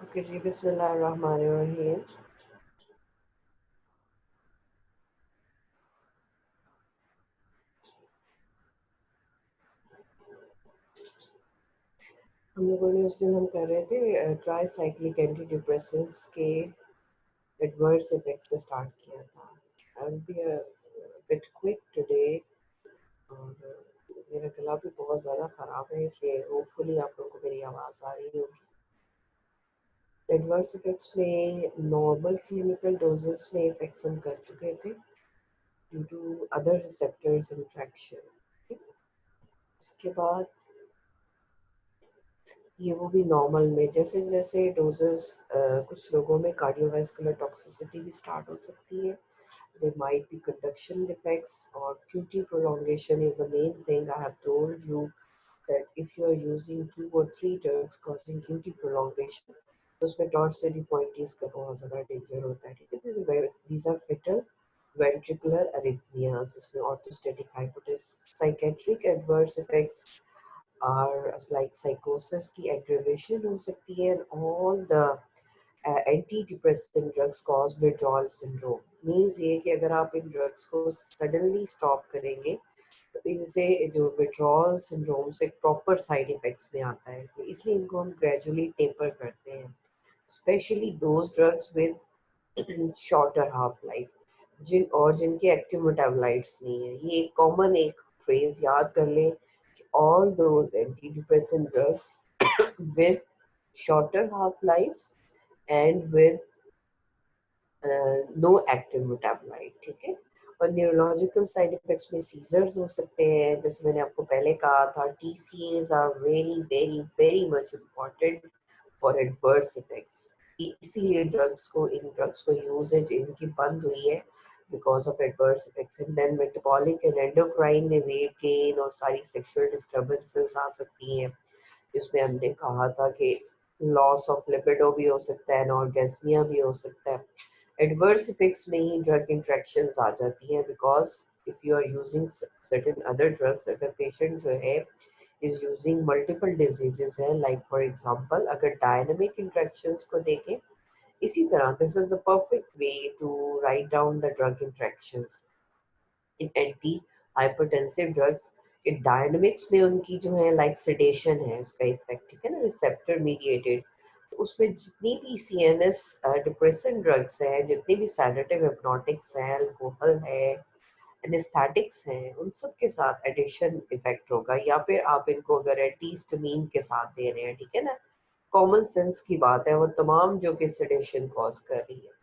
Okay जी, बिस्मिल्लाहिर्रहमानिर्रहीम। हम लोगों ने उस दिन हम कर रहे थे ट्राईसाइक्लिक एंटी डिप्रेसेंट्स के एडवर्स इफेक्ट्स से स्टार्ट किया था। I will be a bit quick today और मेरा गला भी बहुत ज़्यादा ख़राब है, इसलिए होपफुली आप लोगों को मेरी आवाज़ आ रही होगी। एडवर्स इफेक्ट्स में नॉर्मल क्लिनिकल डोजेस में इफेक्ट्स हम कर चुके थे due to other receptors interaction. उसके बाद ये वो भी नॉर्मल में जैसे जैसे डोजेस कुछ लोगों में कार्डियोवास्कुलर टॉक्सिसिटी भी स्टार्ट हो सकती है। There might be conduction defects or QT prolongation is the main thing. I have told you that if you are using 2 or 3 drugs causing QT prolongation, तो उसमें टॉर्सिडी पॉइंटीज का बहुत ज़्यादा डेंजर होता है। ठीक है, these are fatal ventricular arrhythmias, इसमें orthostatic hypotension, psychiatric adverse effects are like psychosis की aggravation हो सकती है, and all the antidepressant drugs cause withdrawal syndrome. Means ये कि अगर आप इन ड्रग्स को सडनली स्टॉप करेंगे तो इनसे जो विड्रॉल सिंड्रोम से प्रॉपर साइड इफेक्ट्स में आता है, इसलिए इसलिए इनको हम ग्रेजुअली टेपर करते हैं, specially those drugs with shorter half life जिनके एक्टिव मेटाबोलाइट्स नहीं है। ये एक कॉमन एक फ्रेज याद कर लें कि all those anti depressant drugs with shorter half lives and with no active metabolite. ठीक है, और न्यूरोलॉजिकल साइड इफेक्ट्स में सीजर्स हो सकते हैं, जैसे मैंने आपको पहले कहा था, TCAs are very very very much important for adverse effects. इसीलिए ड्रग्स को यूजेज इनकी बंद हुई है because of adverse effects. And then metabolic and endocrine में वेट गेन और सारी सेक्सुअल डिस्टर्बेंसेस आ सकती हैं, जिसमें हमने कहा था कि लॉस ऑफ लिपिडो भी हो सकता है, नॉर्गेस्मिया भी हो सकता है। एडवर्स इफेक्ट्स में ही ड्रग इंट्रैक्शंस आ जाती हैं, because if you are using certain other drugs, अगर पेशेंट जो है इज यूजिंग मल्टीपल डिजीजेस हैं, लाइक फॉर एग्जांपल अगर डायनामिक इंट्रैक्शंस को देखें, इसी तरह this is the perfect way to write down the drug interactions in anti hypertensive drugs. Dynamics में उनकी जो है लाइक सेडेशन है उसका इफेक्ट, ठीक है ना, रिसेप्टर मीडिएटेड। तो उसमें जितनी भी सीएनएस डिप्रेसेंट ड्रग्स हैं, जितने भी सैडेटिव हिप्नोटिक्स हैं, अल्कोहल है, एनेस्थेटिक्स हैं, उन सब के साथ एडिशन इफेक्ट होगा। या फिर आप इनको अगर एंटीहिस्टामीन के साथ दे रहे हैं, ठीक है ना, कॉमन सेंस की बात है, वो तमाम जो कि सेडेशन कॉज कर रही है।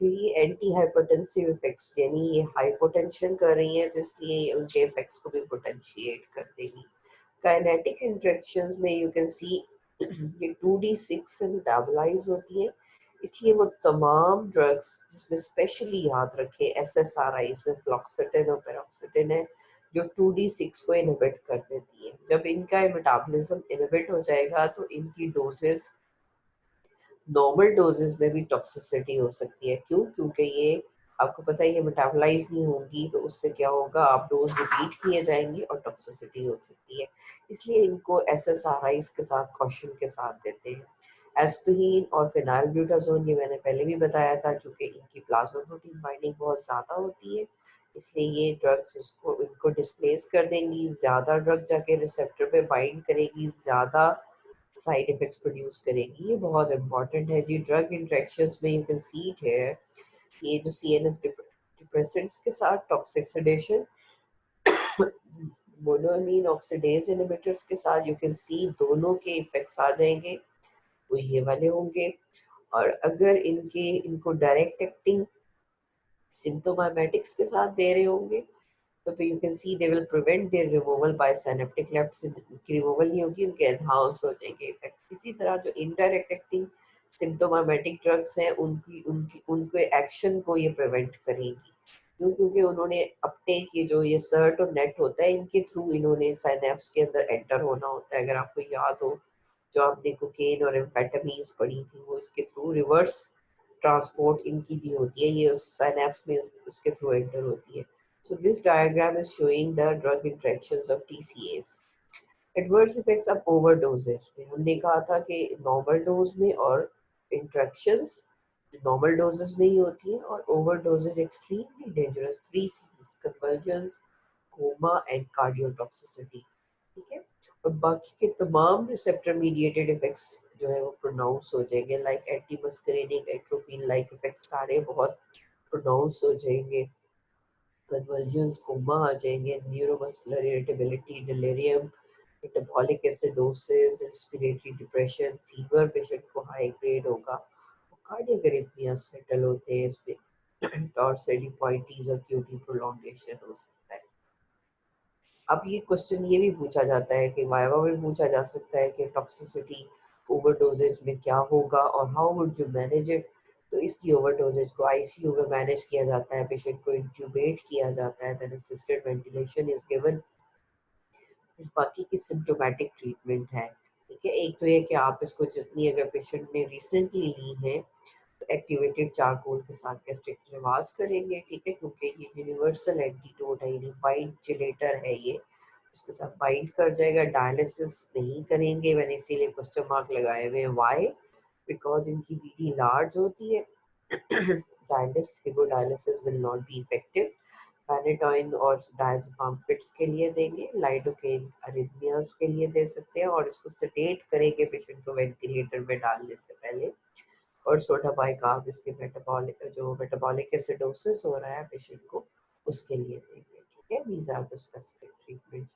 तो ये एंटी हाइपरटेंसिव इफेक्ट्स यानी ये हाइपोटेंशन कर रही हैं, तो इसलिए उनके इफेक्ट्स को भी पोटेंशिएट कर देगी। काइनेटिक इंटरेक्शंस में यू कैन सी ये 2D6 से मेटाबोलाइज होती है, इसलिए वो तमाम ड्रग्स जिसमें स्पेशली याद रखें एसएसआरआई, इसमें फ्लॉक्सिटिन और पेरोक्सिटिन है, जो 2D6 को इनहिबिट कर देती है। जब इनका मेटाबॉलिज्म इनहिबिट हो जाएगा तो इनकी डोजेस नॉर्मल डोजेस में भी टॉक्सिसिटी हो सकती है। क्यों? क्योंकि ये आपको पता है ये मेटाबोलाइज नहीं होंगी, तो उससे क्या होगा, आप डोज रिपीट किए जाएंगे और टॉक्सिसिटी हो सकती है। इसलिए इनको एसएसआरआईज के साथ कॉशन के साथ देते हैं। एस्पिरिन और फिनाइलब्यूटाजोन, ये मैंने पहले भी बताया था, क्योंकि इनकी प्लाज्मा प्रोटीन बाइंडिंग बहुत ज़्यादा होती है, इसलिए ये ड्रग्स इसको इनको डिस्प्लेस कर देंगी। ज़्यादा ड्रग जाके रिसेप्टर पे बाइंड करेगी, ज़्यादा साइड इफेक्ट्स प्रोड्यूस करेगी। ये बहुत इंपॉर्टेंट है जी। ड्रग इंट्रैक्शंस में यू कैन सी इट है, ये जो सीएनएस डिप्रेसेंट्स के साथ toxic sedation, monoamine oxidase inhibitors के साथ यू कैन सी दोनों के इफेक्ट्स आ जाएंगे, वो ये वाले होंगे। और अगर इनको डायरेक्ट एक्टिंग सिम्प्टोमेटिक्स के साथ दे रहे होंगे, तो फिर you can see they will prevent their removal by synaptic cleft से, उनकी रिमूवल नहीं होगी, उनके एनहांस हो जाएंगे इफेक्ट। इसी तरह जो इनडायरेक्ट एक्टिंग सिम्प्टोमेटिक ड्रग्स हैं, उनकी उनकी उनके एक्शन को ये प्रिवेंट करेंगी। क्यों? क्योंकि उन्होंने अपटेक, ये जो ये सर्ट और नेट होता है, इनके थ्रू इन्होंने साइनेप्स के अंदर एंटर होना होता है। अगर आपको याद हो, जो आपने कोकेन और एम्फेटामीन्स पढ़ी थी, वो इसके थ्रू रिवर्स ट्रांसपोर्ट इनकी भी होती है, ये उस साइनेप्स में उसके थ्रू एंटर होती है। So this diagram is showing the drug interactions of TCAs. Adverse effects of overdosage में हमने कहा था कि नॉर्मल डोज में और इंट्रैक्शंस नॉर्मल डोजेज में ही होती है, और over dosages extremely dangerous 3 Cs convergence, coma and cardiotoxicity. ठीक है, और बाकी के तमाम रिसेप्टर मीडिएटेड इफेक्ट्स जो है वो प्रोनाउंस हो जाएंगे, like anti muscarinic atropine like effects सारे बहुत प्रोनाउंस हो जाएंगे, कन्वर्जेंस कोमा आ जाएंगे, neuromuscular irritability, delirium, metabolic acidosis, respiratory depression, fever patient को हाई ग्रेड होगा, कार्डियक अरिथमियास फेटल होते हैं इसमें, टॉर्सिडोपाइटीज और क्यूटी प्रोलॉन्गेशन हो सकता है। अब ये क्वेश्चन ये भी पूछा जाता है कि वाइवा में पूछा जा सकता है कि टॉक्सिसिटी ओवरडोजेज में क्या होगा और how would you manage it. तो इसकी ओवरडोजेज को आईसीयू में मैनेज किया जाता है, पेशेंट को इंट्यूबेट किया जाता है, then assisted ventilation is given. बाकी की सिम्टोमेटिक ट्रीटमेंट है। ठीक है, एक तो ये कि आप इसको जितनी अगर पेशेंट ने रिसेंटली ली है एक्टिवेटेड चारकोल के साथ गैस्ट्रिक रिवाज करेंगे। ठीक है, क्योंकि ये यूनिवर्सल एंटीडोट है, यानी बाइंड चिलेटर है, ये इसके साथ बाइंड कर जाएगा। डायलिसिस नहीं करेंगे, मैंने इसीलिए क्वेश्चन मार्क लगाए हुए हैं, व्हाई, बिकॉज इनकी बीडी लार्ज होती है। Haemodialysis will not be effective. Phenytoin और डायज़ेपाम फिट्स के लिए देंगे, लाइडोकेन अरिथमियास के लिए दे सकते हैं, और इसको सेडेट करेंगे पेशेंट को वेंटिलेटर में डालने से पहले। और सोडा बाइकार्ब इसके मेटाबॉलिक एसिडोसिस हो रहा है पेशेंट को, उसके लिए देंगे। ठीक है, these are the specific treatments.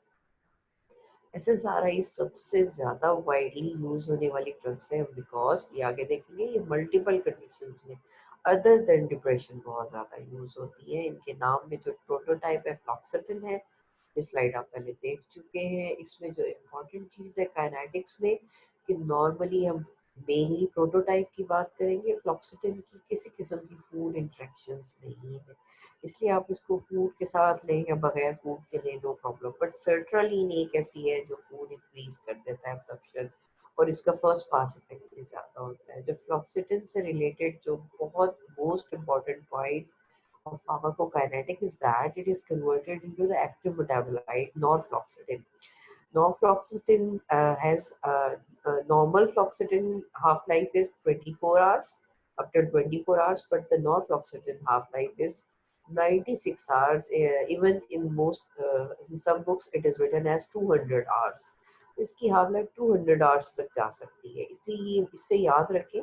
SSRI सबसे ज्यादा वाइडली यूज होने वाली ड्रग्स है, बिकॉज ये आगे देखेंगे ये मल्टीपल कंडीशंस में अदर देन डिप्रेशन बहुत ज्यादा यूज होती है। इनके नाम में जो प्रोटोटाइप है फ्लॉक्सेटिन है, इस स्लाइड आप पहले देख चुके हैं। इसमें जो इम्पोर्टेंट चीज़ है काइनेटिक्स में, कि नॉर्मली हम मेनली प्रोटोटाइप की बात करेंगे, फ्लॉक्सिटिन की किसी किस्म की फूड इंट्रैक्शंस नहीं है, इसलिए आप इसको फूड के साथ लें या बगैर फूड के लें, नो प्रॉब्लम। बट सर्ट्रालीन एक ऐसी है जो फूड इंक्रीज कर देता है एब्जॉर्प्शन, और इसका फर्स्ट पास इफेक्ट भी ज़्यादा होता है। जो फ्लॉक्सिटिन से रिलेटेड जो बहुत most important point of pharmacokinetic is that it is converted into the active metabolite norfloxacin. Norfloxacin has normal floxacin half-life is 24 hours, up to 24 hours, but the norfloxacin half-life is 96 hours. Even in in some books, it is written as 200 hours. तो इसकी half life 200 hours तक जा सकती है, इसलिए इससे याद रखें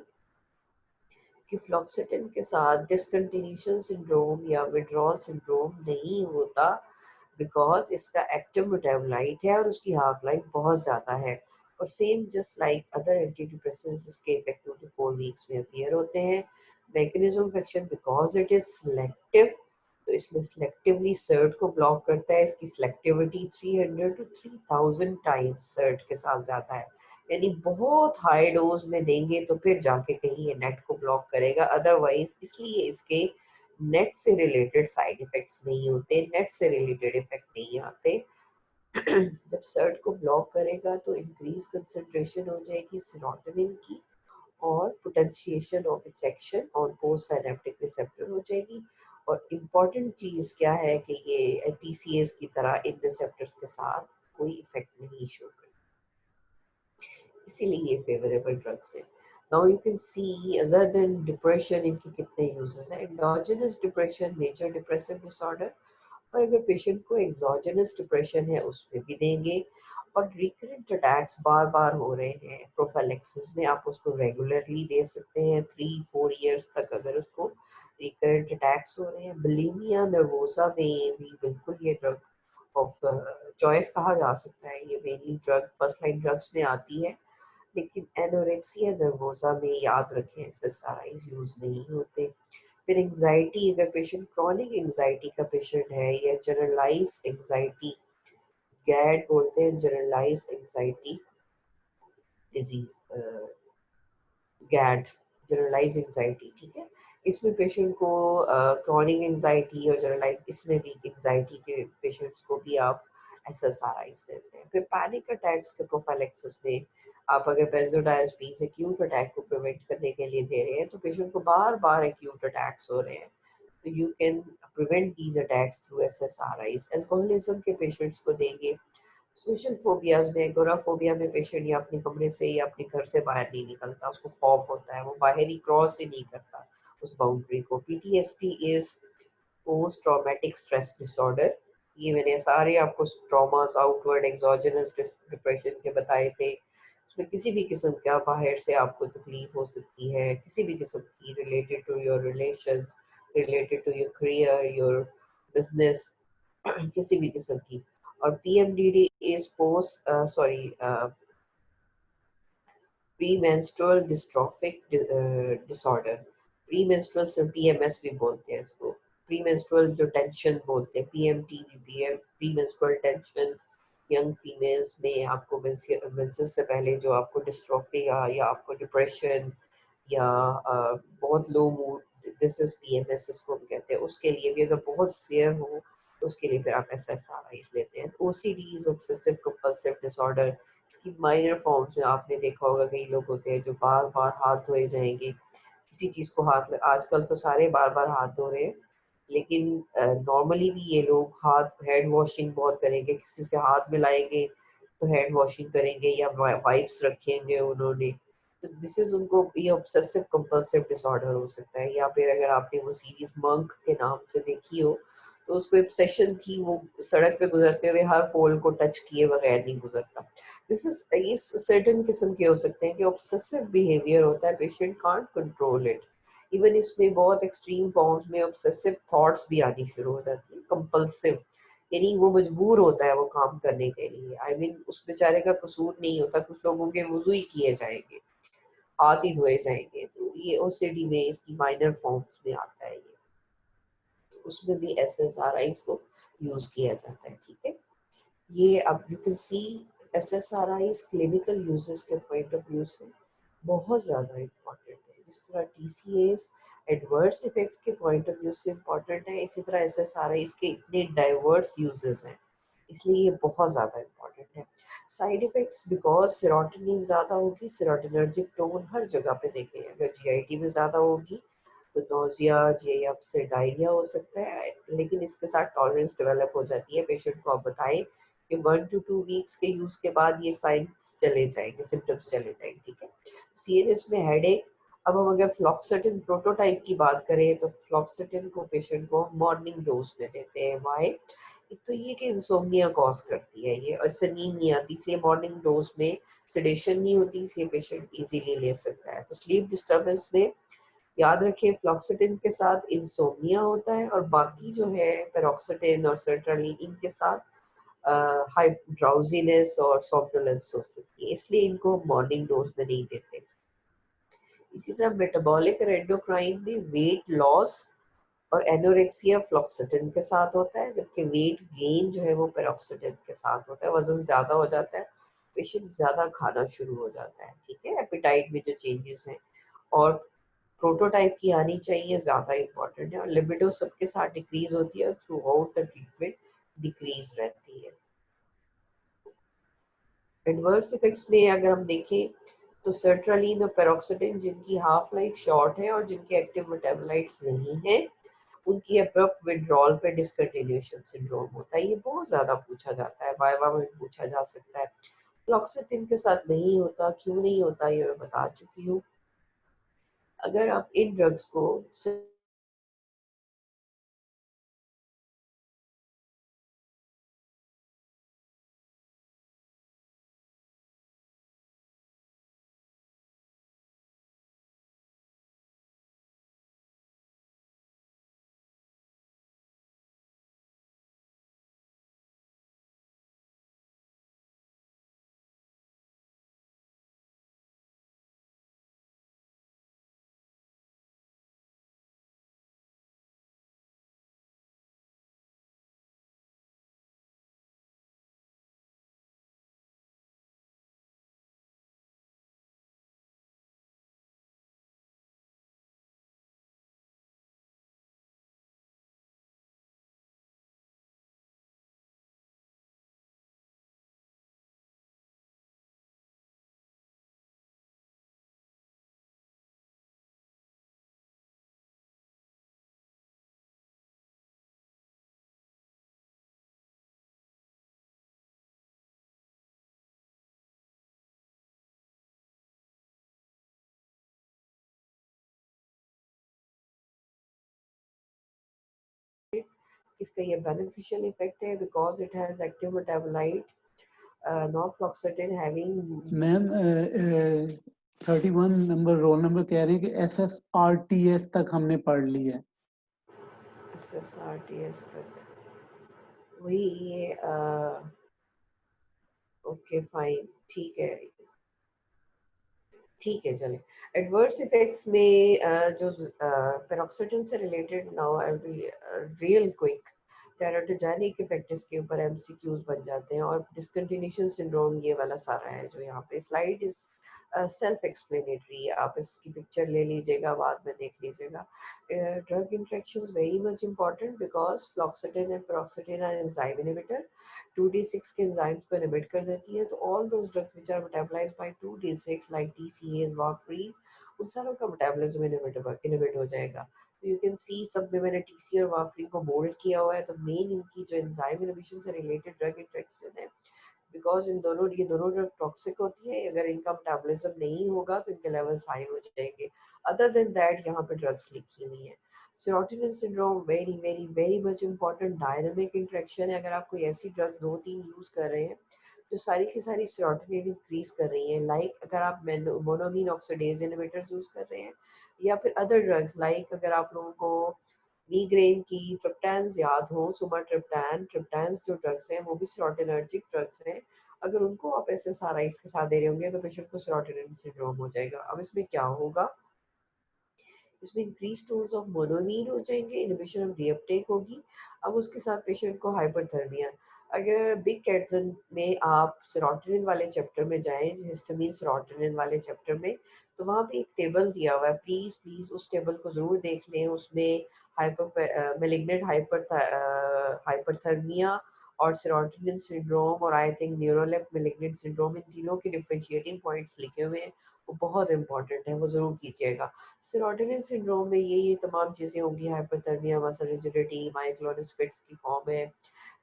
कि फ्लॉक्सिटिन के साथ डिसकंटिन्यूएशन सिंड्रोम या विड्रॉल सिंड्रोम नहीं होता, बिकॉज इसका एक्टिव मेटाबोलाइट है और उसकी हाफ लाइफ बहुत ज़्यादा है। और same just like other anti depressants, इसके इफेक्ट 2 to 4 वीक्स में अपीयर होते हैं। Mechanism of action, because it is selective, तो इसमें सिलेक्टिवली सर्ट को ब्लॉक करता है। इसकी सिलेक्टिविटी 300 to 3000 टाइम्स सर्ट के साथ ज़्यादा है, यानी बहुत हाई डोज में देंगे तो फिर जाके कहीं ये नेट को ब्लॉक करेगा, अदरवाइज इसलिए इसके नेट से रिलेटेड साइड इफेक्ट्स नहीं होते, नेट से रिलेटेड इफेक्ट नहीं आते। जब सर्ट को ब्लॉक करेगा तो इंक्रीज कंसंट्रेशन हो जाएगी सेरोटोनिन की, और potentiation of its action on post synaptic receptor हो जाएगी। और इम्पॉर्टेंट चीज क्या है कि ये टीसीएस की तरह इन रिसेप्टर्स के साथ कोई इफेक्ट नहीं शो करता, इसीलिए ये फेवरेबल ड्रग्स है। Now you can see other than depression इनके कितने यूजेस हैं। Endogenous depression, major depressive disorder, और अगर पेशेंट को एक्सोजेनस डिप्रेशन है उसमें भी देंगे। और रिकरेंट अटैक्स बार बार हो रहे हैं, प्रोफाइलेक्सिस में आप उसको रेगुलरली दे सकते हैं 3-4 ईयर्स तक, अगर उसको रिकरेंट अटैक्स हो रहे हैं। बुलिमिया नर्वोसा में भी बिल्कुल ये ड्रग ऑफ चॉइस कहा जा सकता है, ये mainly drug first line drugs में आती है। लेकिन एनोरेक्सिया नर्वोसा में याद रखें एसएसआरआईज यूज नहीं होते। फिर एंजाइटी, अगर पेशेंट क्रॉनिक एंजाइटी का पेशेंट है या जनरलाइज एंजाइटी, गैड बोलते हैं जनरलाइज एंजाइटी डिजीज, गैड जनरलाइज एंजाइटी। ठीक है, इसमें पेशेंट को क्रॉनिक एंजाइटी और जनरलाइज, इसमें भी एंजाइटी के पेशेंट्स को भी आप एसएसआरआईज देते हैं। फिर पैनिक अटैक्स के प्रोफाइलेक्सिस में आप अगर बेंजोडाइजेपीन्स एक्यूट अटैक को प्रिवेंट करने के लिए दे रहे हैं, तो पेशेंट को बार बार एक्यूट अटैक्स हो रहे हैं, तो you can prevent these attacks through एसएसआरआईज। Alcoholism के पेशेंट्स को देंगे सोशल फोबियाज में एगोराफोबिया में पेशेंट या अपने कमरे से या अपने घर से बाहर नहीं निकलता, उसको खौफ होता है, वो बाहर ही क्रॉस ही नहीं करता उस बाउंड्री को। PTSD is post traumatic stress disorder. ये मैंने सारे आपको ट्रॉमास, आउटवर्ड एक्सोजेनस डिप्रेशन के बताए थे। उसमें किसी भी किस्म का बाहर से आपको तकलीफ हो सकती है, किसी भी किस्म की, related to your relations, related to your career, your business, किसी भी किस्म की। और PMDD is post sorry premenstrual dystrophic disorder. Premenstrual से पीएमएस भी बोलते हैं इसको। प्रीमेंस्ट्रुअल जो टेंशन बोलते हैं, PMTBPM, premenstrual tension. Young females में आपको मेंसेस से पहले जो आपको डिस्ट्रॉफी या आपको डिप्रेशन या बहुत लो मूड, दिस इज पीएमएस इसको हम कहते हैं। उसके लिए भी अगर बहुत सीवियर हो तो उसके लिए फिर आप एसएसआरआईज लेते हैं। OCD is obsessive compulsive disorder. इसकी माइनर फॉर्म्स में आपने देखा होगा, कई लोग होते हैं जो बार बार हाथ धोए जाएंगे, किसी चीज को हाथ में, आजकल तो सारे बार बार हाथ धो रहे हैं, लेकिन नॉर्मली भी ये लोग हाथ हैंड वॉशिंग बहुत करेंगे, किसी से हाथ मिलाएंगे तो हैंड वॉशिंग करेंगे या वाइप्स रखेंगे उन्होंने। तो दिस इज उनको ये ऑब्सेसिव कंपल्सिव डिसऑर्डर हो सकता है। या फिर अगर आपने वो सीरीज मंक के नाम से देखी हो, तो उसको ऑब्सेशन थी, वो सड़क पे गुजरते हुए हर पोल को टच किए बगैर नहीं गुजरता। दिस इज, ये सर्टेन किस्म के हो सकते हैं कि ऑब्सेसिव बिहेवियर होता है, patient can't control it. Even इसमें बहुत एक्सट्रीम फॉर्म्स में ऑब्सेसिव थॉट्स भी आनी शुरू हो जाती है, कंपल्सिव, यानी वो मजबूर होता है वो काम करने के लिए। आई मीन उस बेचारे का कसूर नहीं होता, कुछ लोगों के वुजू ही किए जाएंगे, हाथ ही धोए जाएंगे। तो ये ओसीडी में इसकी माइनर फॉर्म्स में आता है ये। तो उसमें भी एसएसआरआईज को यूज किया जाता है, ठीक है। ये अब you can C एसएसआरआईज clinical uses के पॉइंट ऑफ व्यू से बहुत ज़्यादा इम्पोर्टेंट है। जिस तरह टीसीएस एडवर्स इफेक्ट्स के पॉइंट ऑफ व्यू से इम्पोर्टेंट है, इसी तरह एसएसआरआईज के इतने डाइवर्स यूजेस हैं, इसलिए ये बहुत ज़्यादा इम्पोर्टेंट है। साइड इफेक्ट्स, बिकॉज सेरोटोनिन ज़्यादा होगी, सेरोटोनर्जिक टोन हर जगह पे देखें, अगर जीआईटी में ज़्यादा होगी तो नोजिया, जीएफ से डायरिया हो सकता है, लेकिन इसके साथ टॉलरेंस डेवलप हो जाती है। पेशेंट को आप बताएं कि 1 to 2 वीक्स के यूज के बाद ये साइंस चले जाएंगे, सिम्टम्स चले जाएंगे, ठीक है। सीरियस में हेडेक। अब हम अगर फ्लॉक्सटिन प्रोटोटाइप की बात करें तो फ्लॉक्सटिन को पेशेंट को मॉर्निंग डोज में देते हैं। वाई? एक तो ये कि इंसोम्निया कॉज करती है ये, और इससे नींद नहीं आती, इसलिए मॉर्निंग डोज में सेडेशन नहीं होती, इसलिए पेशेंट इजीली ले सकता है। तो स्लीप डिस्टर्बेंस में याद रखें, फ्लॉक्सटिन के साथ इंसोम्निया होता है, और बाकी जो है पेरोक्सिटिन और सर्ट्रालिन, इनके साथ हाई ड्राउजीनेस और सॉम्नोलेंस हो सकती है, इसलिए इनको मॉर्निंग डोज में नहीं देते। इसी तरह मेटाबॉलिक और एंडोक्राइन में वेट लॉस और एनोरेक्सिया फ्लॉक्सटिन के साथ होता है, जबकि वेट गेन जो है वो पेरोक्सिटिन के साथ होता है। वजन ज्यादा हो जाता है, पेशेंट ज्यादा खाना शुरू हो जाता है, ठीक है। एपिटाइट में जो चेंजेस हैं, और प्रोटोटाइप की आनी चाहिए, ज्यादा इंपॉर्टेंट है। और लिबिडो सबके साथ डिक्रीज होती है, through out the treatment decrease रहती है। एडवर्स इफेक्ट्स में अगर हम देखें तो सर्ट्रालिन और पेरोक्सिडिन, जिनकी हाफ लाइफ शॉर्ट है और जिनके एक्टिव मेटाबोलाइट्स नहीं है, उनकी अब्रप्ट विड्रॉल पे डिसकंटिन्यूएशन सिंड्रोम होता है। ये बहुत ज्यादा पूछा जाता है, वाइवा में पूछा जा सकता है। फ्लॉक्सिटिन के साथ नहीं होता, क्यों नहीं होता ये मैं बता चुकी हूँ। अगर आप इन ड्रग्स को इसका ये बेनिफिशियल इफेक्ट है because it has active metabolite norfloxacin having ma'am 31 number roll number कह रहे हैं कि SSRTS तक हमने पढ़ लिया है। SSRTS तक वही ये ओके फाइन ठीक है ठीक है चले। एडवर्स इफेक्ट्स में जो पेरोक्सिटिन से related now I will be real quick. Teratogenic effect इसके ऊपर एमसीक्यूज बन जाते हैं और डिसकंटिन्यूएशन सिंड्रोम ये वाला सारा है जो यहाँ पे स्लाइड इज सेल्फ एक्सप्लेनेटरी। आप इसकी पिक्चर ले लीजिएगा बाद में देख लीजिएगा। Drug interactions very much important because fluoxetine and paroxetine are enzyme inhibitor 2D6 के एंजाइम्स को इनहिबिट कर देती है। तो all those drugs which are metabolised by 2D6 like TCAs warfarin उन सारों का मेटाबॉलिज्म इनहिबिट हो जाएगा। तो यू कैन सी सब में मैंने TCA और वार्फरिन को बोल्ड किया हुआ है। तो मेन इनकी जो एंजाइम इनहिबिशन से रिलेटेड ड्रग इंटरेक्शन है बिकॉज ये दोनों ड्रग टॉक्सिक होती है। अगर इनका मेटाबॉलिज्म नहीं होगा तो इनके लेवल्स हाई हो जाएंगे। अदर देन दैट यहाँ पे ड्रग्स लिखी हुई है। Serotonin syndrome very very very much important dynamic interaction है। अगर आप कोई ऐसी ड्रग्स 2-3 यूज कर रहे हैं जो सारी की सारी सेरोटोनिन इंक्रीज कर रही है लाइक अगर आप मोनोमीन ऑक्सीडेज इनहिबिटर्स यूज कर रहे हैं या फिर अदर ड्रग्स लाइक अगर आप लोगों को मीग्रेन की ट्रिप्टान्स याद हो सुमाट्रिप्टान ट्रिप्टान्स जो ड्रग्स हैं वो भी सेरोटोनर्जिक ड्रग्स हैं। अगर उनको आप SSRIs के साथ दे रहे होंगे तो पेशेंट को सेरोटोनिन सिंड्रोम हो जाएगा। अब इसमें क्या होगा इसमें इंक्रीज स्टोर्स ऑफ मोनोमीन हो जाएंगे इनहिबिशन ऑफ रीअपटेक होगी। अब उसके साथ पेशेंट को हाइपरथर्मिया। अगर बिग कैटसन में आप सेरोटोनिन वाले चैप्टर में जाएं हिस्टामिन सेरोटोनिन वाले चैप्टर में तो वहाँ पे एक टेबल दिया हुआ है। प्लीज प्लीज उस टेबल को जरूर देख लें। उसमें हाइपर मेलिग्नेंट हाइपरथर्मिया और सेरोटोनिन सिंड्रोम और I think neuroleptic malignant syndrome इन तीनों के डिफरेंशिएटिंग पॉइंट्स लिखे हुए हैं। वो बहुत इंपॉर्टेंट है वो जरूर कीजिएगा। सेरोटोनिन सिंड्रोम में ये तमाम चीज़ें होंगी हाइपोथर्मिया मसल रिजिडिटी माइक्लोनिस फिट्स की फॉर्म है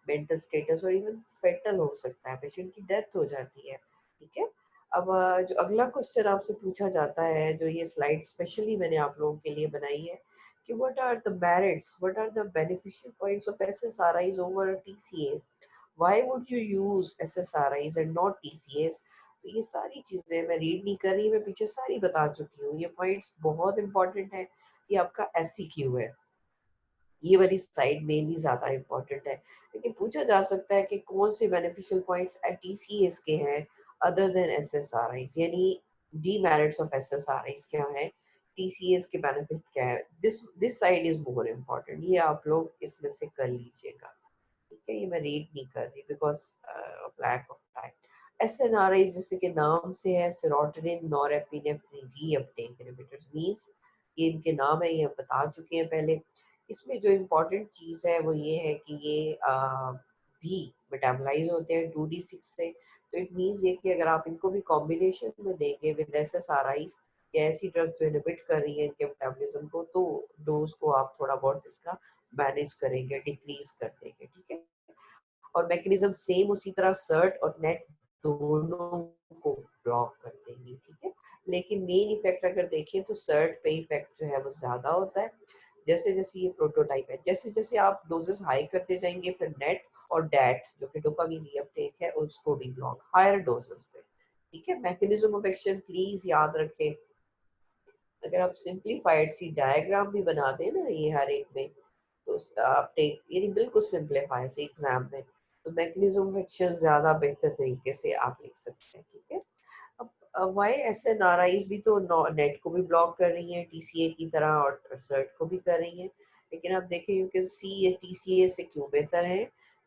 मेंटल स्टेटस और इवन फेटल हो सकता है पेशेंट की डेथ हो जाती है। ठीक है। अब जो अगला क्वेश्चन आपसे पूछा जाता है जो ये स्लाइड स्पेशली मैंने आप लोगों के लिए बनाई है कि what are the beneficial points of SSRIs over TCAs। why would you use SSRIs and not TCAs। तो ये सारी चीजें मैं रीड नहीं कर रही मैं पीछे सारी बता चुकी हूँ। ये पॉइंट्स बहुत इंपॉर्टेंट है। ये आपका SCQ है। ये वाली साइड मेनली ज्यादा इंपॉर्टेंट है लेकिन पूछा जा सकता है कि कौन से बेनिफिशियल पॉइंट्स TCAs के हैं अदर देन SSRIs यानी डीमेरिट्स ऑफ SSRIs क्या है TCAs के बेनिफिट क्या है। This side is more important. ये आप लोग इसमें से कर लीजिएगा। ठीक है। ये मैं रीड नहीं कर रही because of lack of time. SNRI जैसे कि नाम से है serotonin norepinephrine reuptake inhibitors means ये इनके नाम है ये हम बता चुके हैं पहले। इसमें जो इम्पोर्टेंट चीज़ है वो ये है कि ये भी मेटाबोलाइज होते हैं 2D6 से। तो इट मीन्स ये कि अगर आप इनको भी कॉम्बिनेशन में देंगे विद SSRIs या ऐसी ड्रग जो इनहिबिट कर रही है इनके मेटाबॉलिज्म को तो डोज को आप थोड़ा बहुत इसका मैनेज करेंगे डिक्रीज कर देंगे। ठीक है। और मैकेनिज्म सेम उसी तरह सर्ट और नेट दोनों को ब्लॉक कर देंगे। ठीक है। लेकिन मेन इफेक्ट अगर देखें तो सर्ट पे इफेक्ट जो है वो ज्यादा होता है। जैसे जैसे ये प्रोटोटाइप है जैसे जैसे आप डोजेस हाई करते जाएंगे फिर नेट और डैट जो कि डोपामिन रीअपटेक है उसको भी ब्लॉक हायर डोजेस पे। ठीक है। मैकेनिज्म ऑफ एक्शन प्लीज याद रखें। अगर आप सिंप्लीफाइड सी डायग्राम भी बना दें ना ये हर एक में तो आप टेक यानी बिल्कुल सिंप्लीफाई से एग्जाम में तो मैकेनिज्म ऑफ एक्शन ज्यादा बेहतर तरीके से आप लिख सकते हैं। ठीक है। अब वाई SNRIs भी तो नेट को भी ब्लॉक कर रही हैं TCA की तरह और सर्ट को भी कर रही हैं। लेकिन आप देखें यू कैन सी ये TCA से क्यों बेहतर है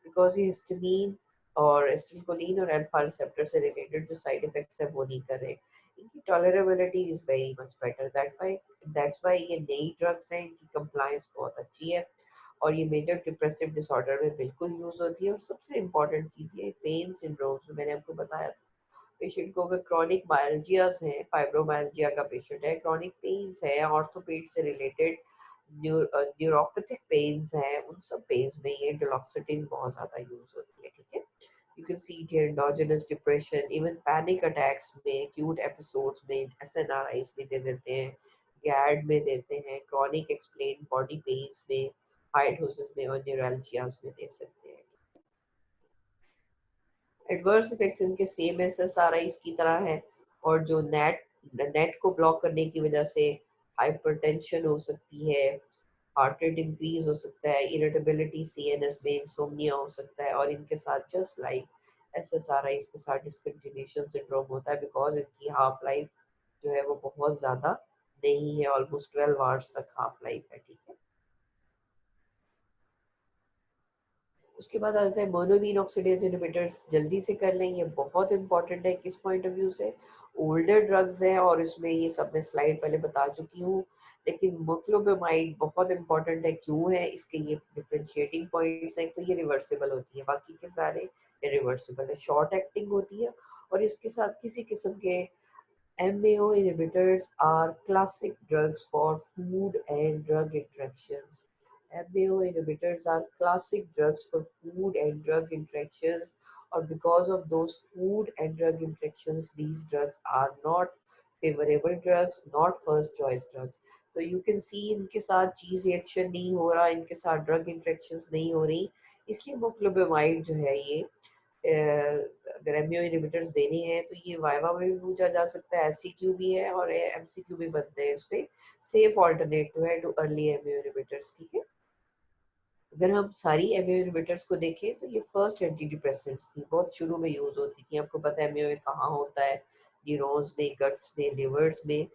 बिकॉज ये हिस्टामिन और एसिटिलकोलिन और अल्फा रिसेप्टर से रिलेटेड जो साइड इफेक्ट्स है वो नहीं कर रहे। इनकी tolerability is very much better that's why ये नई ड्रग्स हैं इनकी कंप्लायंस बहुत अच्छी है और ये मेजर डिप्रेसिव डिसऑर्डर में बिल्कुल यूज होती है। और सबसे इम्पोर्टेंट चीज़ ये पेन सिंड्रोम जो मैंने आपको बताया पेशेंट को अगर क्रॉनिक मायल्जियाज है फाइब्रोमायल्जिया का पेशेंट है क्रॉनिक पेन्स है ऑर्थोपेड से रिलेटेड न्यूरोपैथिक पेन्स है उन सब पेन्स में ये डुलोक्सिटिन बहुत ज्यादा यूज होती है। ठीक है। You can see here endogenous depression even panic attacks में एक्यूट एपिसोड्स में SNRIs में दे देते हैं गैड में देते हैं क्रॉनिक एक्सप्लेन बॉडी पेन्स में हाइड्रोसिस में और न्यूरल्जियाज में दे सकते हैं। एडवर्स इफेक्ट्स इनके सेम एसएसआरआईज की तरह है, और जो नेट को ब्लॉक करने की वजह से हाइपरटेंशन हो सकती है, हार्ट रेट इंक्रीज हो सकता है, इरिटेबिलिटी सीएनएस में, इंसोम्निया हो सकता है, और इनके साथ जस्ट लाइक एसएसआरआईज के साथ डिसकंटिन्यूएशन सिंड्रोम होता है, बिकॉज इनकी हाफ लाइफ जो है वो बहुत ज़्यादा नहीं है, ऑलमोस्ट 12 आवर्स तक हाफ लाइफ है। ठीक है, उसके बाद आता है मोनोमीन ऑक्सीडेज इनहिबिटर्स। जल्दी से कर लें, ये बहुत इंपॉर्टेंट है। किस पॉइंट ऑफ व्यू से? ओल्डर ड्रग्स हैं और इसमें ये सब मैं स्लाइड पहले बता चुकी हूँ, लेकिन मोक्लोबेमाइड बहुत इंपॉर्टेंट है। क्यों है? इसके ये डिफरेंशिएटिंग पॉइंट्स हैं। तो ये रिवर्सिबल होती है, बाकी के सारे इरिवर्सिबल है, शॉर्ट एक्टिंग होती है, और इसके साथ किसी किस्म के MAO inhibitors are classic drugs for food and drug interactions. MAO inhibitors are classic drugs for food and drug interactions, or because of those food and drug interactions, these drugs are not favorable drugs, not first choice drugs. So you can see इनके साथ चीज reaction नहीं हो रहा, इनके साथ drug interactions नहीं हो रही, इसलिए मोक्लोबेमाइड जो है ये अगर एमईओ इनहिबिटर्स देने हैं तो ये वाइवा में भी पूछा जा सकता है, एससीक्यू भी है और एमसीक्यू भी बनते हैं इस पे। सेफ ऑल्टरनेटिव है टू अर्ली एमईओ इनहिबिटर्स। ठीक है, अगर हम सारी एमईओ इनहिबिटर्स को देखें तो ये फर्स्ट एंटी डिप्रेसेंट्स थी, बहुत शुरू में यूज होती थी। आपको पता है एमईओ कहाँ होता है? न्यूरॉन्स में, गट्स में, लिवर्स में।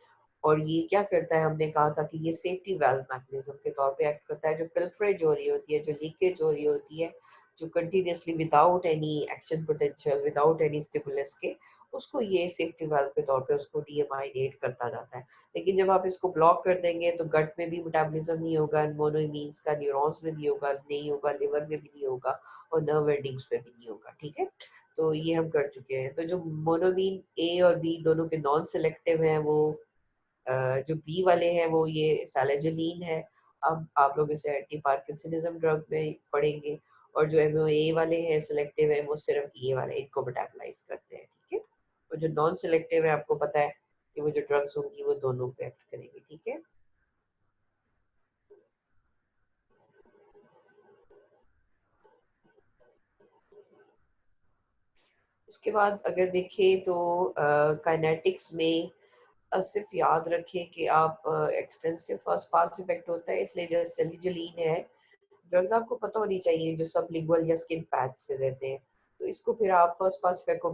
और ये क्या करता है? हमने कहा था कि ये सेफ्टी वाल्व मैकेनिज्म के तौर पे एक्ट करता है। जो पिल्फरेज हो रही होती है, जो लीकेज हो रही होती है, जो continuously without any action potential, without any stimulus के, उसको ये सेफ्टी वाल्व के तौर पे उसको डीएमाइनेट करता जाता है। लेकिन जब आप इसको ब्लॉक कर देंगे तो गट में भी मेटाबॉलिज्म नहीं होगा, मोनोइमीन्स का, न्यूरॉन्स में भी होगा नहीं होगा, लिवर में भी नहीं होगा, और नर्व एंडिंग्स में भी नहीं होगा। ठीक है, तो ये हम कर चुके हैं। तो जो मोनोमीन ए और बी दोनों के नॉन सिलेक्टिव हैं, वो जो बी वाले हैं वो ये सैलेजोलिन है। अब आप लोग इसे एंटी पार्किंसनिज्म ड्रग में पढ़ेंगे। और जो एमओ ए वाले हैं सिलेक्टिव है, वो सिर्फ ये वाले इनको मेटाबोलाइज करते हैं। ठीक है, और जो नॉन सिलेक्टिव है आपको पता है कि वो जो ड्रग्स होंगी वो दोनों पे एक्ट करेंगे। ठीक है, उसके बाद अगर देखें तो काइनेटिक्स में सिर्फ याद रखें कि आप एक्सटेंसिव फर्स्ट पास इफेक्ट होता है, इसलिए जैसे सेलिजोलिन है, ड्रग्स आपको पता होनी चाहिए जो सब लिंगुअल या स्किन पैच से देते हैं। तो इसको फिर आप फर्स्ट पास इफेक्ट को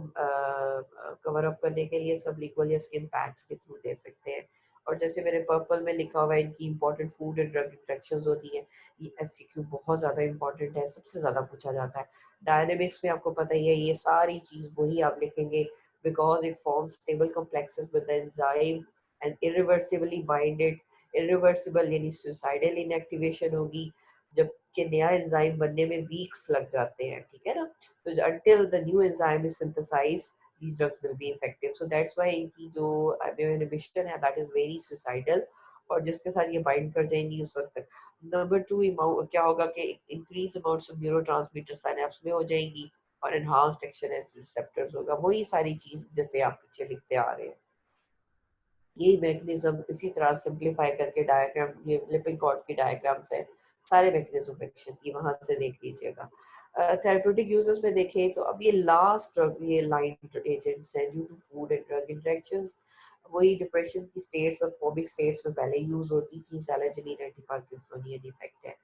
कवर अप करने के लिए सब लिंगुअल या स्किन पैच के थ्रू दे सकते हैं। और जैसे मैंने पर्पल में लिखा हुआ है, इनकी important food and drug interactions होती हैं। ये एससीक्यू बहुत ज़्यादा इंपॉर्टेंट है, सबसे ज़्यादा पूछा जाता है। डायनेमिक्स में आपको पता ही है, ये सारी चीज़ वही आप लिखेंगे, because it forms stable complexes with the enzyme and irreversibly bind it। irreversible यानी suicidal inactivation होगी, जबकि नया एंजाइम बनने में वीक्स लग जाते हैं। ठीक है ना, तो until the new enzyme is synthesized, these drugs will be effective। So that's why इनकी जो inhibition है that is very suicidal, और जिसके साथ ये बाइंड कर जाएंगी उस वक्त तक। नंबर टू, क्या होगा कि increase amounts of neurotransmitter synapse में हो जाएंगी, और एनहांस्ड एक्शन एज रिसेप्टर्स होगा। वही सारी चीज जैसे आप पीछे लिखते आ रहे हैं। यही मैकेनिज्म इसी तरह सिंप्लीफाई करके डायग्राम, ये लिपिंग कॉर्ड की डायग्राम्स है, सारे मैकेनिज्म एक्शन की वहां से देख लीजिएगा। थेरेप्यूटिक यूजेस में देखें तो अब ये लास्ट ड्रग, ये लाइन एजेंट्स हैं due to food and drug interactions. वही डिप्रेशन की स्टेट्स और फोबिक स्टेट्स में पहले यूज होती थी, सैलेजिनिन एंटी पार्किंसोनियन इफेक्ट है।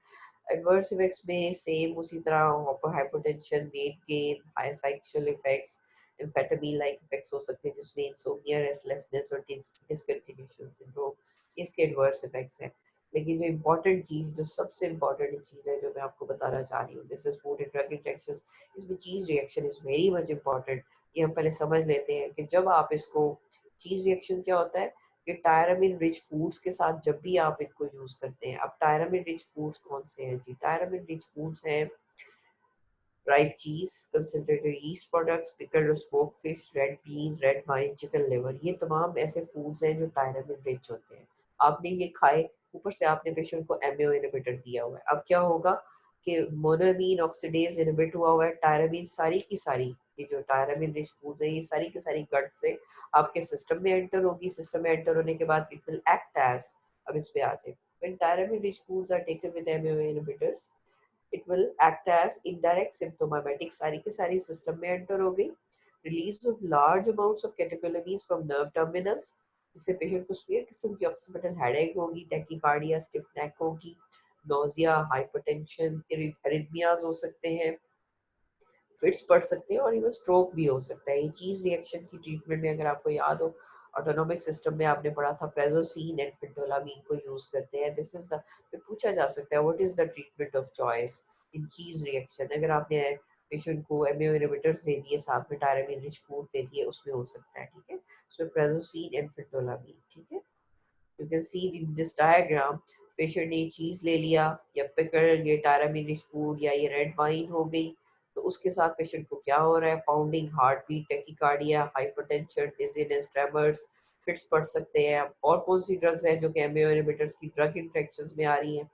एडवर्स इफेक्ट्स में सेम उसी तरह hypertension, weight gain, high cycle effects, amphetamine like effects हो सकते हैं, जिसमें इंसोम्निया, रेस्टलेसनेस और डिसकंटिन्यूएशन सिंड्रोम, इसके एडवर्स इफेक्ट्स हैं। लेकिन जो इम्पोर्टेंट चीज़, जो सबसे इम्पोर्टेंट चीज़ है जो मैं आपको बताना चाह रही हूँ, this is food and drug interactions. इसमें cheese reaction is very much important. ये हम पहले समझ लेते हैं कि जब आप इसको, चीज़ रिएक्शन क्या होता है कि टायरामिन रिच फूड्स के साथ जब भी आप इनको यूज करते हैं। अब टायरामिन रिच फूड्स कौन से हैं जी? टायरामिन रिच फूड्स हैं ripe cheese, concentrated yeast products, pickled or smoked fish, red beans, red wine, chicken liver। ये तमाम ऐसे फूड्स हैं जो टायरामिन रिच होते हैं। आपने ये खाए, ऊपर से आपने पेशेंट को एमएओ इनहिबिटर दिया हुआ है। अब क्या होगा कि मोनोमीन ऑक्सीडेज इनहिबिट हुआ हुआ है, टायरामिन सारी की सारी, ये जो टायरामिन रिच फूड्स है ये सारी की सारी गट से आपके सिस्टम में एंटर होगी। सिस्टम में एंटर होने के बाद इट विल एक्ट एज, अब इस पे आ जाए, When tyramine rich foods are taken with MAO inhibitors, it will act as indirect symptomatic, सारी की सारी सिस्टम में एंटर हो गई. Release of large amounts of catecholamines from nerve terminals, जिससे पेशेंट को severe किस्म की occipital headache होगी, tachycardia, stiff neck होगी, nausea, hypertension, arrhythmias हो सकते हैं, फिट्स पड़ सकते हैं और इवन स्ट्रोक भी हो सकता है. ये चीज रिएक्शन की ट्रीटमेंट में अगर आपको याद हो, ऑटोनोमिक सिस्टम में आपने पढ़ा था प्रेजोसिन एंड फिटोलामीन को यूज करते हैं. दिस इज द, पूछा जा सकता है what is the treatment of choice in चीज रिएक्शन. अगर आपने पेशेंट को एमएओ इनहिबिटर्स दे दिए, साथ में टायरामिन रिच फूड दे दिए, उसमें हो सकता है. ठीक है, सो प्रेजोसिन एंड फिटोलामीन. ठीक है, you can C in this diagram, patient ने चीज ले लिया या पिकल, ये टायरामिन रिच फूड या ये रेड वाइन हो गई, तो उसके साथ पेशेंट को क्या हो रहा है? Pounding heart beat, tachycardia, hypertension, dizziness, tremors, fits पड़ सकते हैं. और कौन सी ड्रग्स हैं जो कि एमएओ इनहिबिटर्स की ड्रग इंटरेक्शंस में आ रही हैं?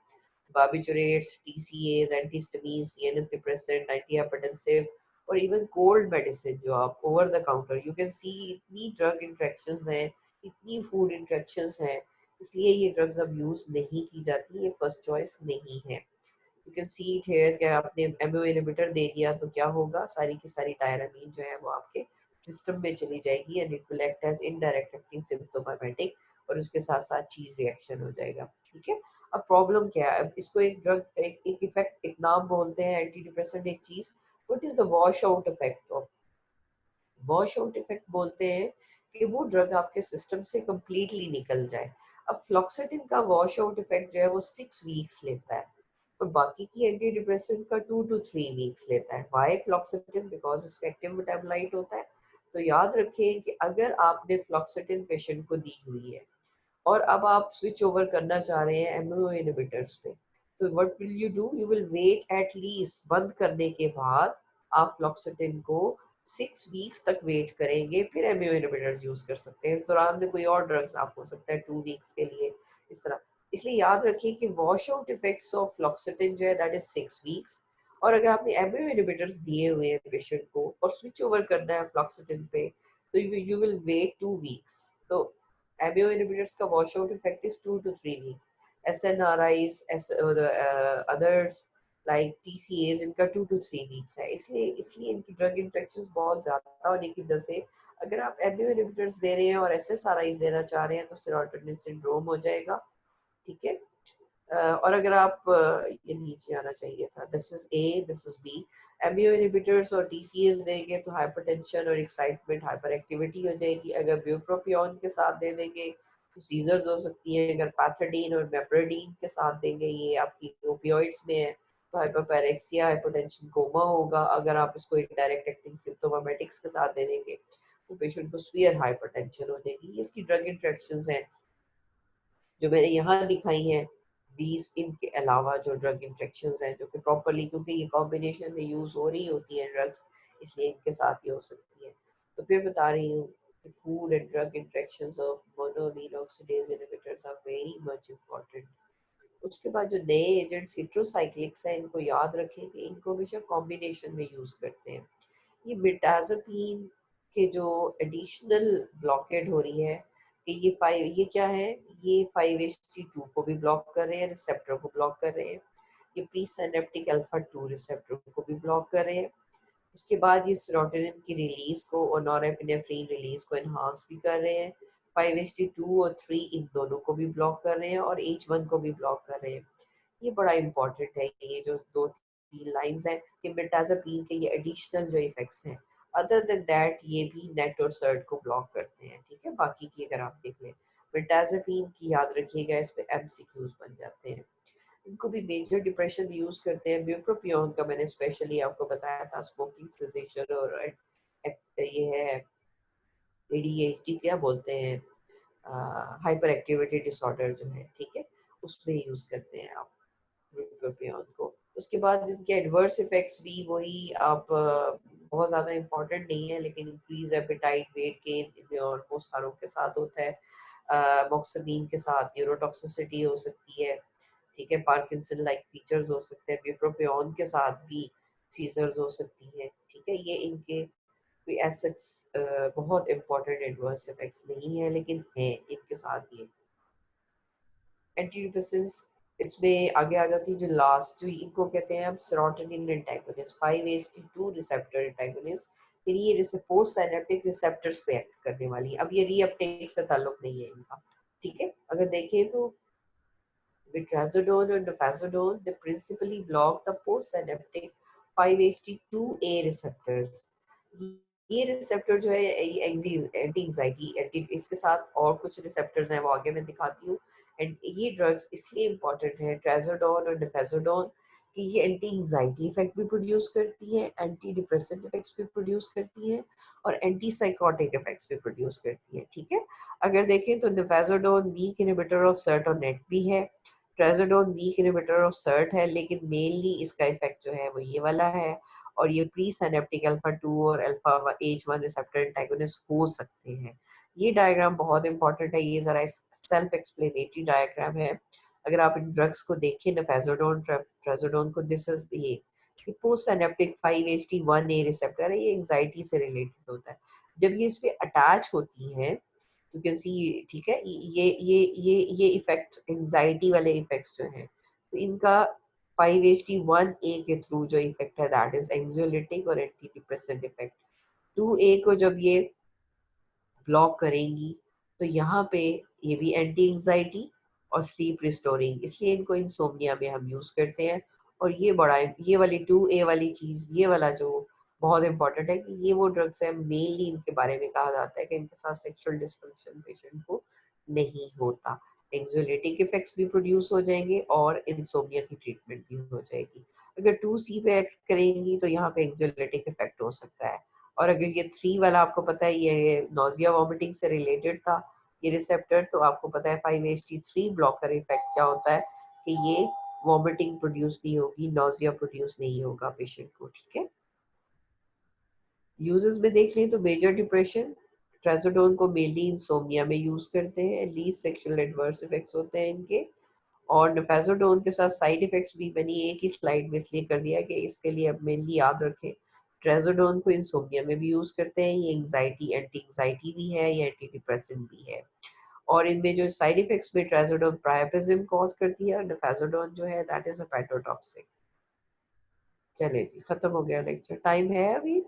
barbiturates, TCAs, antihistamines, CNS depressant, antihypertensive, और इवन कोल्ड मेडिसिन जो आप over the counter. You can सी इतनी ड्रग इंटरेक्शंस हैं, इतनी फूड इंटरेक्शंस हैं, इसलिए ये ड्रग्स अब यूज नहीं की जाती, ये फर्स्ट चॉइस नहीं है. You can see it here कि आपने एमओ इनहिबिटर दे दिया तो क्या होगा? सारी की सारी टायरामीन जो है वो आपके सिस्टम में चली जाएगी and it will act as indirect acting symptomatic, और उसके साथ साथ चीज रिएक्शन हो जाएगा. ठीक है, अब प्रॉब्लम क्या है? अब इसको एक ड्रग, एक इफेक्ट, एक नाम बोलते हैं एंटी डिप्रेसेंट, एक चीज. What is the wash out effect of? Wash out effect बोलते हैं कि वो ड्रग आपके सिस्टम से कंप्लीटली निकल जाए. अब फ्लॉक्सेटिन का वॉश आउट इफेक्ट जो है वो 6 वीक्स लेता है, और बाकी की एंटी डिप्रेसेंट का 2 to 3 वीक्स लेता है. वाई फ्लॉक्सेटिन? बिकॉज इसका एक्टिव मेटाबोलाइट होता है. तो याद रखें कि अगर आपने फ्लॉक्सेटिन पेशेंट को दी हुई है और अब आप स्विच ओवर करना चाह रहे हैं एमओ इनहिबिटर्स पे, तो what will you do? You will wait at least, बंद करने के बाद आप फ्लॉक्सेटिन को 6 वीक्स तक वेट करेंगे, फिर एमओ इनहिबिटर्स यूज कर सकते हैं. इस दौरान में कोई और ड्रग्स आप हो सकता है 2 वीक्स के लिए, इस तरह. इसलिए याद रखिए कि वॉश आउट इफेक्ट्स ऑफ फ्लॉक्सेटिन जो है दैट इज 6 वीक्स. और अगर आपने एमओ इनहिबिटर्स दिए हुए हैं पेशेंट को और स्विच ओवर करना है फ्लॉक्सेटिन पे, तो यू विल वेट 2 वीक्स. तो एमओ इनहिबिटर्स का wash out effect is 2 to 3 weeks. SNRIs, others like TCAs, इनका 2 to 3 वीक्स है. इसलिए इसलिए इनकी ड्रग इंटरेक्शंस बहुत ज्यादा होने की वजह से अगर आप एमओ इनहिबिटर्स दे रहे हैं और SSRIs देना चाह रहे हैं तो सेरोटोनिन सिंड्रोम हो जाएगा. ठीक है, और अगर आप ये नीचे आना चाहिए था, this is A, this is B. MO inhibitors और टीसीएस देंगे तो हाइपरटेंशन और एक्साइटमेंट, हाइपर एक्टिविटी हो जाएगी. अगर ब्यूप्रोपियोन के साथ दे देंगे तो सीजर्स हो सकती हैं. अगर पैथोडीन और मेप्रोडीन के साथ देंगे, ये आपकी ओपियोइड्स में है, तो हाइपरपेरेक्सिया, हाइपोटेंशन, कोमा होगा. अगर आप इसको इनडायरेक्ट एक्टिंग सिम्प्टोमेटिक्स के साथ दे देंगे तो पेशेंट को सीवियर हाइपरटेंशन हो जाएगी. ये इसकी ड्रग इंटरेक्शंस हैं जो मैंने यहाँ दिखाई हैं. दीज, इनके अलावा जो ड्रग इंटरेक्शंस हैं जो कि प्रॉपरली, क्योंकि ये कॉम्बिनेशन में यूज हो रही होती है ड्रग्स, इसलिए इनके साथ ये हो सकती है. तो फिर बता रही हूँ कि food and drug interactions of monoamine oxidase inhibitors are very much important. उसके बाद जो नए एजेंट्स हिट्रोसाइक्लिक्स हैं, इनको याद रखें कि इनको हमेशा कॉम्बिनेशन में यूज करते हैं. ये मिडाज़ोपीन के जो एडिशनल ब्लॉकेड हो रही है कि ये क्या है? ये 5-HT2 को भी ब्लॉक कर रहे हैं, रिसेप्टर को ब्लॉक कर रहे हैं. ये प्री सिनेप्टिक अल्फा 2 रिसेप्टर को भी ब्लॉक कर रहे हैं. उसके बाद ये सेरोटोनिन की रिलीज को और नॉरएपिनेफ्रिन रिलीज को एनहांस भी कर रहे हैं. 5-HT2 और 3 इन दोनों को भी ब्लॉक कर रहे हैं और H1 को भी ब्लॉक कर रहे हैं. ये बड़ा इंपॉर्टेंट है, ये जो 2-3 लाइंस हैं कि मिडाज़ोपीन के ये एडिशनल जो इफेक्ट्स हैं. अदर देन दैट ये भी नेट और सर्ट को ब्लॉक करते हैं. ठीक है, बाकी की अगर आप देख लें मिडाज़ोपीन की, याद रखिएगा इस पे एमसीक्यूज बन जाते हैं. इनको भी मेजर डिप्रेशन में यूज करते हैं. ब्यूप्रोपियोन का मैंने स्पेशली आपको बताया था, स्मोकिंग सेसेशन और ये है एडीएचडी क्या बोलते हैं, हाइपर एक्टिविटी डिसऑर्डर जो है, ठीक है, उसमें यूज करते हैं आप ग्लूटाथियोन को. उसके बाद इनके एडवर्स इफेक्ट्स भी वही आप बहुत ज़्यादा इम्पोर्टेंट नहीं है, लेकिन इंक्रीज एपेटाइट, वेट गेन, इनमें ऑलमोस्ट सारों के साथ होता है. मॉक्समीन के साथ न्यूरोटॉक्सिसिटी हो सकती है. ठीक है, पार्किंसन लाइक फीचर्स हो सकते हैं. ब्यूप्रोपियोन के साथ भी सीजर्स हो सकती हैं. ठीक है, ये इनके कोई एसेट्स बहुत इंपॉर्टेंट एडवर्स इफेक्ट्स नहीं है, लेकिन हैं इनके साथ ये. एंटी डिप्रेसेंट्स इसमें आगे आ जाती है जो लास्ट, जो इनको कहते हैं हम serotonin antagonist, 5-HT2 receptor antagonist. फिर ये पोस्ट साइनेप्टिक रिसेप्टर्स पे एक्ट करने वाली है। अब ये रीअपटेक से ताल्लुक नहीं है इनका, ठीक है। अगर देखें तो with trazodone and nofazodone, they principally block the postsynaptic 5-HT2A receptors. ये रिसेप्टर जो है एंटी एंजाइटी एंटी, इसके साथ और कुछ रिसेप्टर्स हैं वो आगे मैं दिखाती हूँ। एंड ये ड्रग्स इसलिए इम्पोर्टेंट है ट्राजोडोन और नफेजोडोन कि ये एंटी एंजाइटी इफेक्ट भी प्रोड्यूस करती है, एंटी डिप्रेसेंट इफेक्ट्स भी प्रोड्यूस करती है और एंटी साइकोटिक इफेक्ट्स भी प्रोड्यूस करती है, ठीक है। अगर देखें तो नफेजोडोन वीक इनहिबिटर ऑफ सर्ट और नेट भी है, ट्राजोडोन वीक इनहिबिटर ऑफ सर्ट है, लेकिन मेनली इसका इफेक्ट जो है वो ये वाला है। और ये प्री सिनेप्टिक अल्फा 2 और अल्फा H1 रिसेप्टर एंटागोनिस्ट हो सकते हैं। ये डायग्राम बहुत इंपॉर्टेंट है, ये जरा सेल्फ एक्सप्लेनेटरी डायग्राम है। अगर आप इन ड्रग्स को देखें नफेजोडोन ट्राजोडोन को, दिस इज ये पोस्ट सिनेप्टिक 5-HT1A रिसेप्टर है, ये एंजाइटी से रिलेटेड होता है। जब ये इस पे अटैच होती हैं, यू कैन सी, ठीक है, ये इफेक्ट एंजाइटी वाले इफेक्ट्स जो हैं, तो इनका 5-HT1A के थ्रू जो इफेक्ट है दैट इज एंग्जाइलेटिक और एंटी डिप्रेसेंट इफेक्ट। 2A को जब ये ब्लॉक करेंगी तो यहाँ पे ये भी एंटी एंजाइटी और स्लीप रिस्टोरिंग, इसलिए इनको इंसोम्निया में हम यूज करते हैं। और ये बड़ा, ये वाली 2A वाली चीज, ये वाला जो बहुत इंपॉर्टेंट है कि ये वो ड्रग्स है मेनली इनके बारे में कहा जाता है कि इनके साथ सेक्सुअल डिस्फंक्शन पेशेंट को नहीं होता, एंग्जाइलेटिक इफेक्ट्स भी प्रोड्यूस हो जाएंगे और इंसोम्निया की ट्रीटमेंट भी हो जाएगी। अगर 2C पे एक्ट करेंगी तो यहाँ पे एंग्जाइलेटिक इफेक्ट हो सकता है। और अगर ये 3 वाला आपको पता है ये नोजिया वॉमिटिंग से रिलेटेड था ये रिसेप्टर, तो आपको पता है 5-HT3 ब्लॉकर इफेक्ट क्या होता है कि ये वॉमिटिंग प्रोड्यूस नहीं होगी, नोजिया प्रोड्यूस नहीं होगा पेशेंट को, ठीक है। यूजेस में देख लें तो मेजर डिप्रेशन, ट्राजोडोन को मेनली इंसोम्निया में यूज करते हैं, लीस्ट सेक्सुअल एडवर्स इफेक्ट्स होते हैं इनके। और नफेजोडोन के साथ साइड इफेक्ट्स भी मैंने एक ही स्लाइड में इसलिए कर दिया कि इसके लिए अब मेनली याद रखें। ट्रेजोडोन को इंसोम्निया में भी यूज करते हैं, ये एंजाइटी एंटी एंजाइटी भी है, ये एंटी डिप्रेसेंट भी है। और इनमें जो साइड इफेक्ट्स में ट्रेजोडोन प्रायपिज्म कॉज करती है और नफेजोडोन जो है दैट इज हेपेटोटॉक्सिक। चले जी, खत्म हो गया लेक्चर, टाइम है अभी।